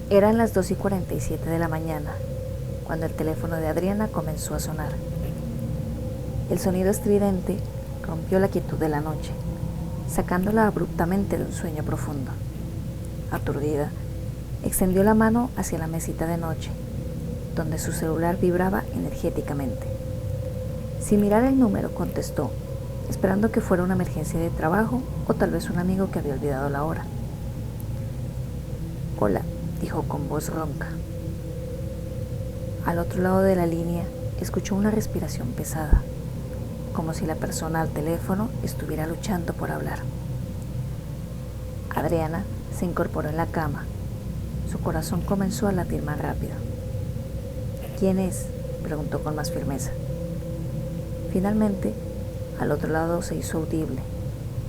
Eran las 2:47 de la mañana, cuando el teléfono de Adriana comenzó a sonar. El sonido estridente rompió la quietud de la noche, sacándola abruptamente de un sueño profundo. Aturdida, extendió la mano hacia la mesita de noche, donde su celular vibraba energéticamente. Sin mirar el número, contestó, esperando que fuera una emergencia de trabajo o tal vez un amigo que había olvidado la hora. «Hola», dijo con voz ronca. Al otro lado de la línea, escuchó una respiración pesada, como si la persona al teléfono estuviera luchando por hablar. Adriana se incorporó en la cama. Su corazón comenzó a latir más rápido. «¿Quién es?», preguntó con más firmeza. Finalmente, al otro lado se hizo audible,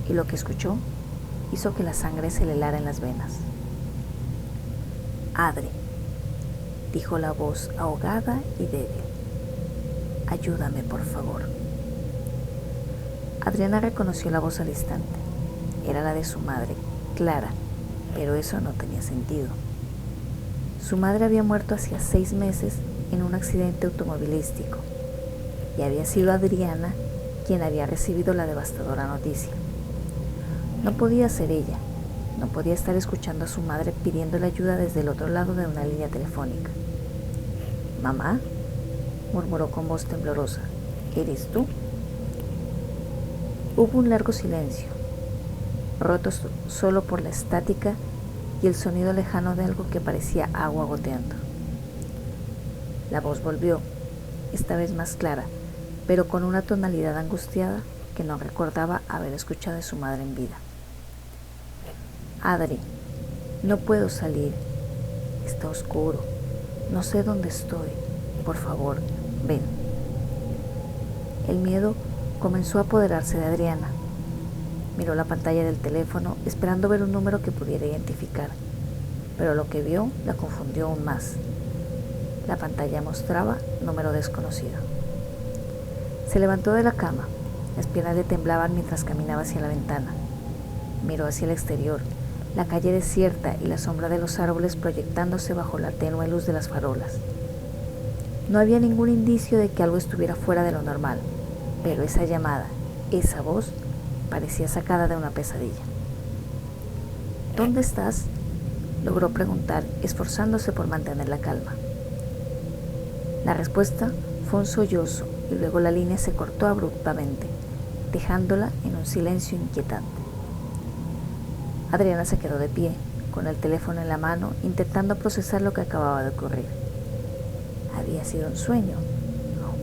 y lo que escuchó hizo que la sangre se le helara en las venas. «Adri», dijo la voz ahogada y débil. «Ayúdame, por favor». Adriana reconoció la voz al instante. Era la de su madre, Clara, pero eso no tenía sentido. Su madre había muerto hacía 6 meses en un accidente automovilístico y había sido Adriana quien había recibido la devastadora noticia. No podía ser ella, no podía estar escuchando a su madre pidiéndole ayuda desde el otro lado de una línea telefónica. «¿Mamá?», murmuró con voz temblorosa. «¿Eres tú?». Hubo un largo silencio, roto solo por la estática y el sonido lejano de algo que parecía agua goteando. La voz volvió, esta vez más clara, pero con una tonalidad angustiada que no recordaba haber escuchado de su madre en vida. «Adri, no puedo salir. Está oscuro. No sé dónde estoy. Por favor, ven». El miedo comenzó a apoderarse de Adriana. Miró la pantalla del teléfono esperando ver un número que pudiera identificar, pero lo que vio la confundió aún más. La pantalla mostraba número desconocido. Se levantó de la cama. Las piernas le temblaban mientras caminaba hacia la ventana. Miró hacia el exterior, la calle desierta y la sombra de los árboles proyectándose bajo la tenue luz de las farolas. No había ningún indicio de que algo estuviera fuera de lo normal, pero esa llamada, esa voz, parecía sacada de una pesadilla. «¿Dónde estás?», logró preguntar, esforzándose por mantener la calma. La respuesta fue un sollozo y luego la línea se cortó abruptamente, dejándola en un silencio inquietante. Adriana se quedó de pie, con el teléfono en la mano, intentando procesar lo que acababa de ocurrir. Había sido un sueño,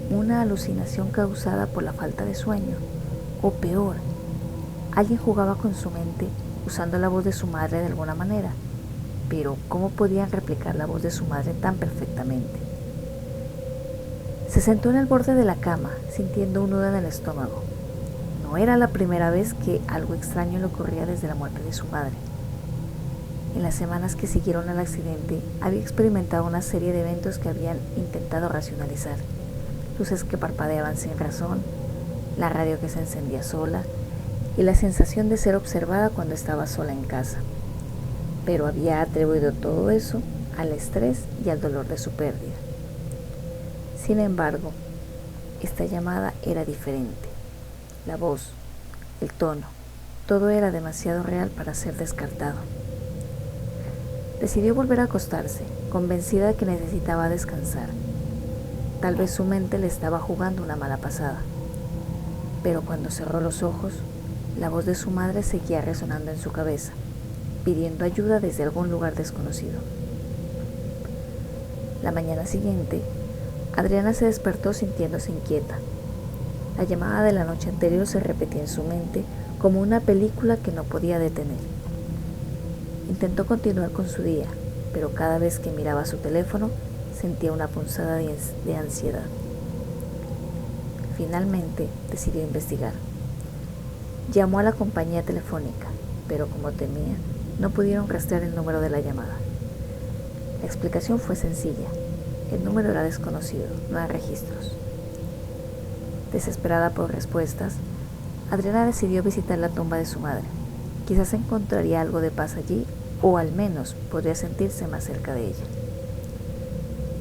una alucinación causada por la falta de sueño, o peor, alguien jugaba con su mente usando la voz de su madre de alguna manera, pero ¿cómo podían replicar la voz de su madre tan perfectamente? Se sentó en el borde de la cama, sintiendo un nudo en el estómago. No era la primera vez que algo extraño le ocurría desde la muerte de su madre. En las semanas que siguieron al accidente, había experimentado una serie de eventos que habían intentado racionalizar. Luces que parpadeaban sin razón, la radio que se encendía sola y la sensación de ser observada cuando estaba sola en casa. Pero había atribuido todo eso al estrés y al dolor de su pérdida. Sin embargo, esta llamada era diferente. La voz, el tono, todo era demasiado real para ser descartado. Decidió volver a acostarse, convencida de que necesitaba descansar. Tal vez su mente le estaba jugando una mala pasada. Pero cuando cerró los ojos, la voz de su madre seguía resonando en su cabeza, pidiendo ayuda desde algún lugar desconocido. La mañana siguiente, Adriana se despertó sintiéndose inquieta. La llamada de la noche anterior se repetía en su mente como una película que no podía detener. Intentó continuar con su día, pero cada vez que miraba su teléfono sentía una punzada de ansiedad. Finalmente decidió investigar. Llamó a la compañía telefónica, pero como temía, no pudieron rastrear el número de la llamada. La explicación fue sencilla. El número era desconocido, no hay registros. Desesperada por respuestas, Adriana decidió visitar la tumba de su madre. Quizás encontraría algo de paz allí o al menos podría sentirse más cerca de ella.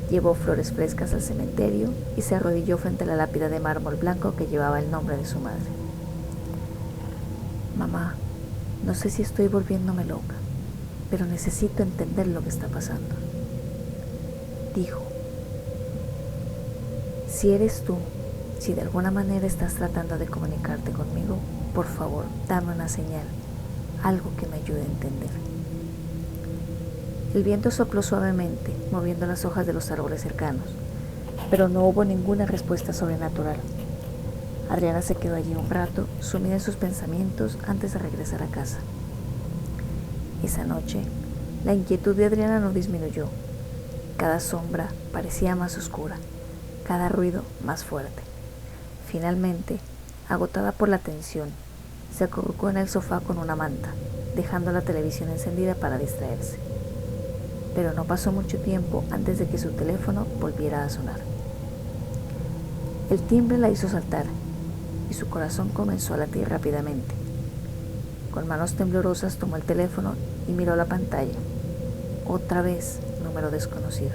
Llevó flores frescas al cementerio y se arrodilló frente a la lápida de mármol blanco que llevaba el nombre de su madre. Mamá, no sé si estoy volviéndome loca, pero necesito entender lo que está pasando, dijo. Si eres tú, si de alguna manera estás tratando de comunicarte conmigo, por favor, dame una señal, algo que me ayude a entender. El viento sopló suavemente, moviendo las hojas de los árboles cercanos, pero no hubo ninguna respuesta sobrenatural. Adriana se quedó allí un rato, sumida en sus pensamientos antes de regresar a casa. Esa noche, la inquietud de Adriana no disminuyó. Cada sombra parecía más oscura, cada ruido más fuerte. Finalmente, agotada por la tensión, se acurrucó en el sofá con una manta, dejando la televisión encendida para distraerse. Pero no pasó mucho tiempo antes de que su teléfono volviera a sonar. El timbre la hizo saltar y su corazón comenzó a latir rápidamente. Con manos temblorosas tomó el teléfono y miró la pantalla. Otra vez, número desconocido.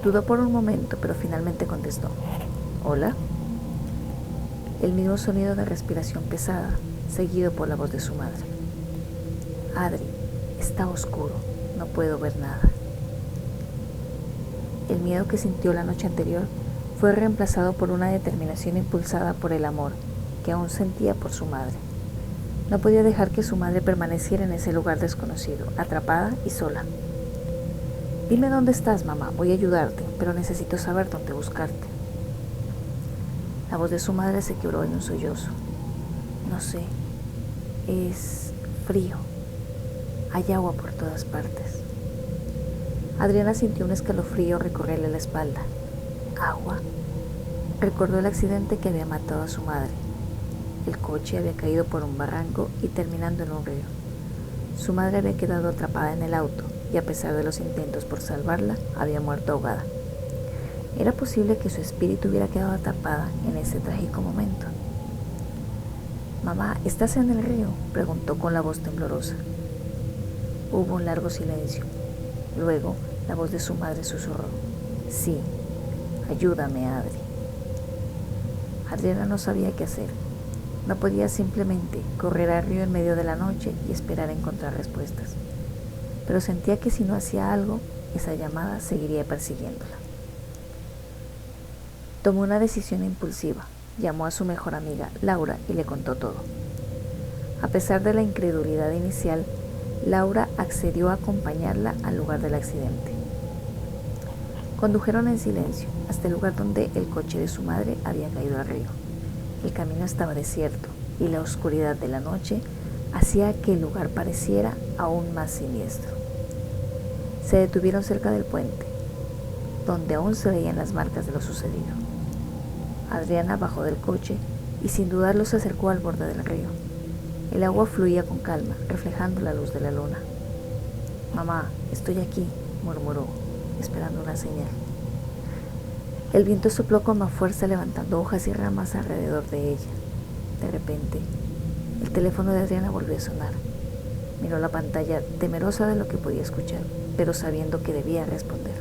Dudó por un momento, pero finalmente contestó. ¿Hola? El mismo sonido de respiración pesada, seguido por la voz de su madre. Adri, está oscuro, no puedo ver nada. El miedo que sintió la noche anterior fue reemplazado por una determinación impulsada por el amor que aún sentía por su madre. No podía dejar que su madre permaneciera en ese lugar desconocido, atrapada y sola. Dime dónde estás, mamá, voy a ayudarte, pero necesito saber dónde buscarte. La voz de su madre se quebró en un sollozo. No sé, es frío. Hay agua por todas partes. Adriana sintió un escalofrío recorrerle la espalda. ¿Agua? Recordó el accidente que había matado a su madre. El coche había caído por un barranco y terminando en un río. Su madre había quedado atrapada en el auto y a pesar de los intentos por salvarla, había muerto ahogada. Era posible que su espíritu hubiera quedado atrapada en ese trágico momento. Mamá, ¿estás en el río?, preguntó con la voz temblorosa. Hubo un largo silencio. Luego, la voz de su madre susurró. Sí, ayúdame, Adri. Adriana no sabía qué hacer. No podía simplemente correr al río en medio de la noche y esperar a encontrar respuestas. Pero sentía que si no hacía algo, esa llamada seguiría persiguiéndola. Tomó una decisión impulsiva. Llamó a su mejor amiga, Laura, y le contó todo. A pesar de la incredulidad inicial, Laura accedió a acompañarla al lugar del accidente. Condujeron en silencio hasta el lugar donde el coche de su madre había caído al río. El camino estaba desierto y la oscuridad de la noche hacía que el lugar pareciera aún más siniestro. Se detuvieron cerca del puente, donde aún se veían las marcas de lo sucedido. Adriana bajó del coche y sin dudarlo se acercó al borde del río. El agua fluía con calma, reflejando la luz de la luna. Mamá, estoy aquí, murmuró, esperando una señal. El viento sopló con más fuerza, levantando hojas y ramas alrededor de ella. De repente, el teléfono de Adriana volvió a sonar. Miró la pantalla, temerosa de lo que podía escuchar, pero sabiendo que debía responder.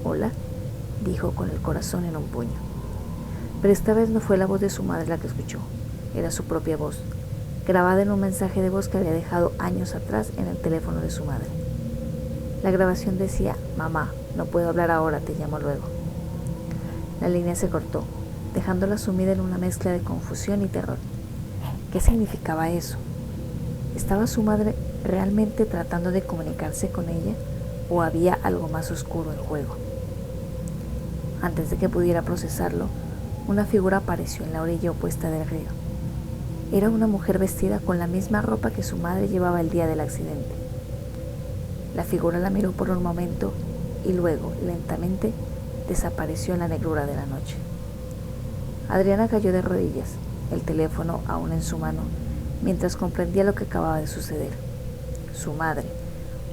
«Hola», dijo con el corazón en un puño. Pero esta vez no fue la voz de su madre la que escuchó, era su propia voz, grabada en un mensaje de voz que había dejado años atrás en el teléfono de su madre. La grabación decía: «Mamá, no puedo hablar ahora, te llamo luego». La línea se cortó, dejándola sumida en una mezcla de confusión y terror. ¿Qué significaba eso? ¿Estaba su madre realmente tratando de comunicarse con ella o había algo más oscuro en juego? Antes de que pudiera procesarlo, una figura apareció en la orilla opuesta del río. Era una mujer vestida con la misma ropa que su madre llevaba el día del accidente. La figura la miró por un momento y luego, lentamente, desapareció en la negrura de la noche. Adriana cayó de rodillas, el teléfono aún en su mano, mientras comprendía lo que acababa de suceder. Su madre,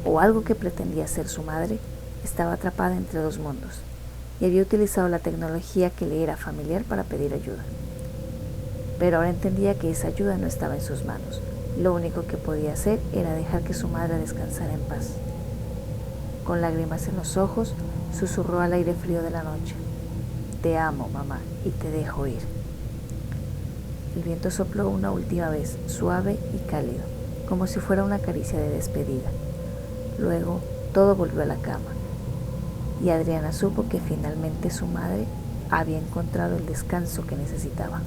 o algo que pretendía ser su madre, estaba atrapada entre dos mundos y había utilizado la tecnología que le era familiar para pedir ayuda. Pero ahora entendía que esa ayuda no estaba en sus manos, Lo único que podía hacer era dejar que su madre descansara en paz. Con lágrimas en los ojos, susurró al aire frío de la noche: «Te amo, mamá, y te dejo ir». El viento sopló una última vez, suave y cálido, como si fuera una caricia de despedida. Luego, todo volvió a la cama, y Adriana supo que finalmente su madre había encontrado el descanso que necesitaba.